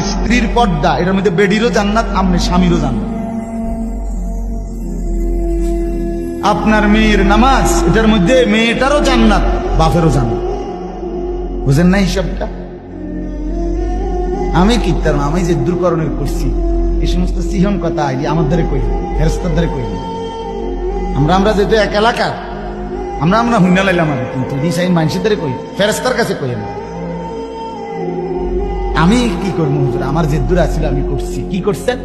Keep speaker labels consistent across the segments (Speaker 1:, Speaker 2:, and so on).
Speaker 1: স্ত্রীর পর্দা, এটার মধ্যে বেডিরও জান্নাত, আপনি স্বামীরও জান্নাত। আপনার মেয়ের নামাজ, এটার মধ্যে মেয়েটারও জান্নাত, বাপেরও জান্নাত। বুঝেন না হিসাবটা? আমি কি তার আমি যে দূরকরণের করছি এই সমস্ত সিহন কথা আমার দ্বারা কই, ফেরেস্তার দ্বারা কই। আমরা যেহেতু এক এলাকার, আমরা হুইনা লাইলাম, কিন্তু মানুষের দ্বারা কই, ফেরেস্তার কাছে কই না। আমি কি করবো হুজুর, আমার যে দূর আছিল আমি করছি। কি করছেন?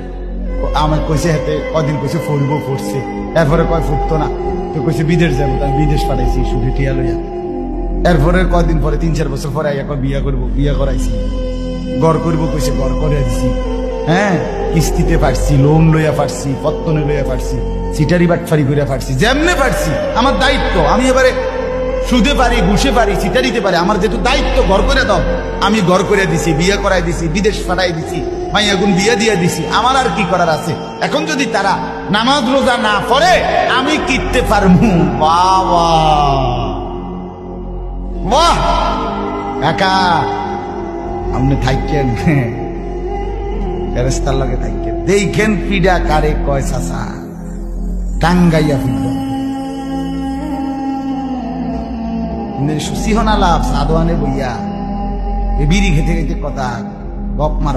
Speaker 1: আমার কইছে হাতে কদিন কইছে ফুটবো, ফুটছে, এরপরে কয় ফুটতো না, তো কইছে বিদেশ যাবো, তাই বিদেশ পাঠাইছি শুধু টিয়া লইয়া। এরপরে কদিন পরে 3-4 বছর পরে এখন বিয়া করবো, বিয়া করাইছি। গড় করবো কইছে, গড় করে দিছি। হ্যাঁ, কিস্তিতে পারছি, লোন লইয়া পারছি, পত্তনে লইয়া পারছি, সিটারি বাটফারি করে পারছি, যেমনে পারছি। আমার দায়িত্ব, আমি এবারে সুদে পারি, ঘুষে পারি, সিটারিতে পারি, আমার যেহেতু দায়িত্ব ঘর করে দাও, আমি ঘর করে দিছি, বিয়ে করাই দিছি, বিদেশ পাঠাই দিছি, মাইয়া গুণ বিয়ে দিয়ে দিছি। আমার আর কি করার আছে? এখন যদি তারা নামাজ রোজা না পড়ে আমি কিনতে পারবো? বাবা বাহ, কাকা আপনি থাকেন, ফেরেস্তার লগে থাকেন, দেখেন পিডা কারে কয় চাচা, টাঙ্গাইয়া ফিরল সুসিহনা লাভ সাদওয়ানে বইয়া বিড়ি খেতে খেতে কথা বক মার।